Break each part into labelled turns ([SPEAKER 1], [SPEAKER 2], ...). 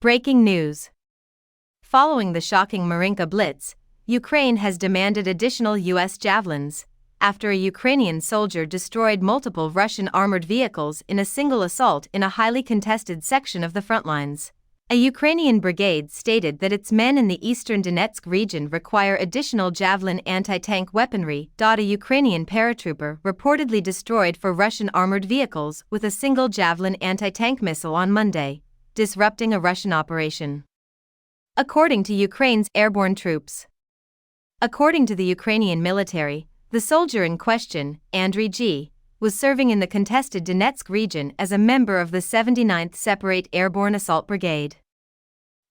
[SPEAKER 1] Breaking news. Following the shocking Marinka Blitz, Ukraine has demanded additional U.S. javelins, after a Ukrainian soldier destroyed multiple Russian armored vehicles in a single assault in a highly contested section of the front lines. A Ukrainian brigade stated that its men in the eastern Donetsk region require additional javelin anti-tank weaponry. A Ukrainian paratrooper reportedly destroyed 4 Russian armored vehicles with a single javelin anti-tank missile on Monday, disrupting a Russian operation, according to Ukraine's airborne troops. According to the Ukrainian military, the soldier in question, Andriy G., was serving in the contested Donetsk region as a member of the 79th Separate Airborne Assault Brigade.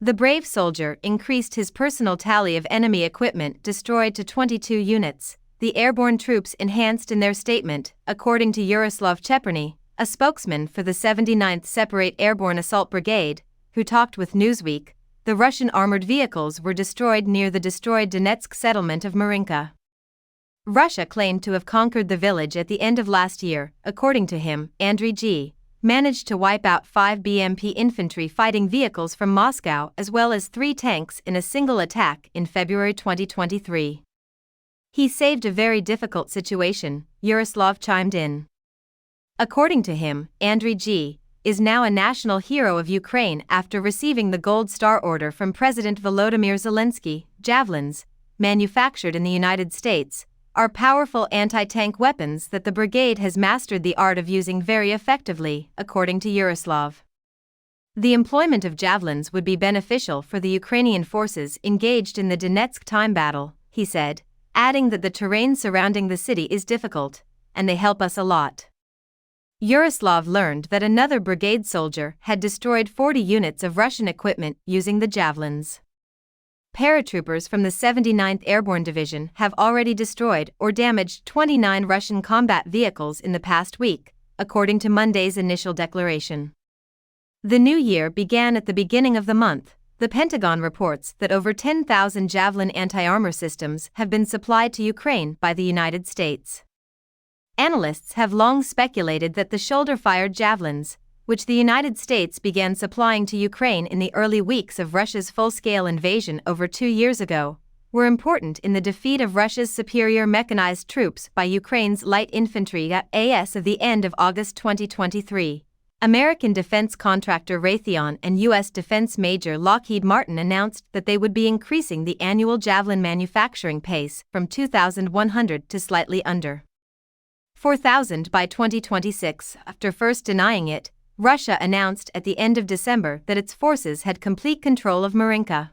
[SPEAKER 1] The brave soldier increased his personal tally of enemy equipment destroyed to 22 units, the airborne troops enhanced in their statement, according to Yaroslav Cheperny, a spokesman for the 79th Separate Airborne Assault Brigade, who talked with Newsweek. The Russian armored vehicles were destroyed near the destroyed Donetsk settlement of Marinka. Russia claimed to have conquered the village at the end of last year. According to him, Andriy G. managed to wipe out 5 BMP infantry fighting vehicles from Moscow as well as 3 tanks in a single attack in February 2023. He saved a very difficult situation, Yaroslav chimed in. According to him, Andriy G. is now a national hero of Ukraine after receiving the Gold Star Order from President Volodymyr Zelensky. Javelins, manufactured in the United States, are powerful anti-tank weapons that the brigade has mastered the art of using very effectively, according to Yaroslav. The employment of javelins would be beneficial for the Ukrainian forces engaged in the Donetsk time battle, he said, adding that the terrain surrounding the city is difficult, and they help us a lot. Yaroslav learned that another brigade soldier had destroyed 40 units of Russian equipment using the javelins. Paratroopers from the 79th Airborne Division have already destroyed or damaged 29 Russian combat vehicles in the past week, according to Monday's initial declaration. The new year began at the beginning of the month. The Pentagon reports that over 10,000 Javelin anti-armor systems have been supplied to Ukraine by the United States. Analysts have long speculated that the shoulder-fired javelins, which the United States began supplying to Ukraine in the early weeks of Russia's full-scale invasion over 2 years ago, were important in the defeat of Russia's superior mechanized troops by Ukraine's light infantry as of the end of August 2023. American defense contractor Raytheon and U.S. defense major Lockheed Martin announced that they would be increasing the annual Javelin manufacturing pace from 2,100 to slightly under 4,000 by 2026. After first denying it, Russia announced at the end of December that its forces had complete control of Marinka.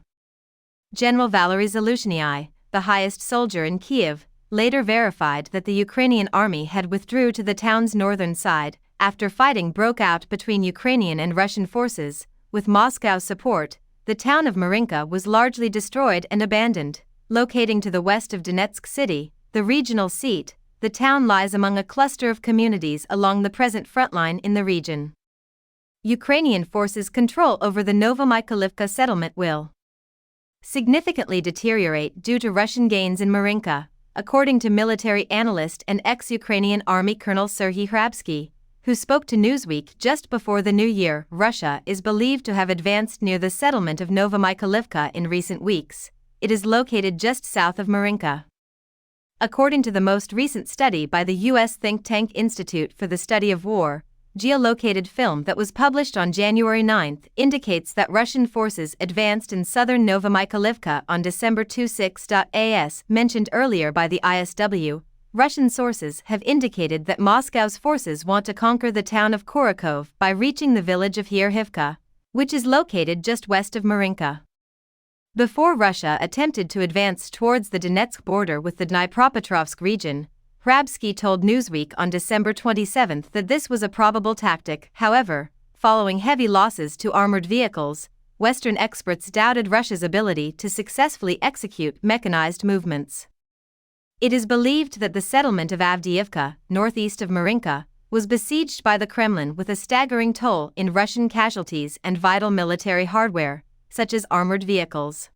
[SPEAKER 1] General Valery Zaluzhnyi, the highest soldier in Kyiv, later verified that the Ukrainian army had withdrew to the town's northern side after fighting broke out between Ukrainian and Russian forces. With Moscow's support, the town of Marinka was largely destroyed and abandoned. Locating to the west of Donetsk City, the regional seat, the town lies among a cluster of communities along the present front line in the region. Ukrainian forces' control over the Novomykhailivka settlement will significantly deteriorate due to Russian gains in Marinka, according to military analyst and ex-Ukrainian Army Colonel Serhiy Hrabsky, who spoke to Newsweek just before the new year. Russia is believed to have advanced near the settlement of Novomykhailivka in recent weeks. It is located just south of Marinka. According to the most recent study by the U.S. think tank Institute for the Study of War, geolocated film that was published on January 9 indicates that Russian forces advanced in southern Novomykhailivka on December 26. As mentioned earlier by the ISW, Russian sources have indicated that Moscow's forces want to conquer the town of Kurakov by reaching the village of Yerhivka, which is located just west of Marinka. Before Russia attempted to advance towards the Donetsk border with the Dnipropetrovsk region, Hrabsky told Newsweek on December 27 that this was a probable tactic. However, following heavy losses to armored vehicles, Western experts doubted Russia's ability to successfully execute mechanized movements. It is believed that the settlement of Avdiivka, northeast of Marinka, was besieged by the Kremlin with a staggering toll in Russian casualties and vital military hardware, such as armored vehicles.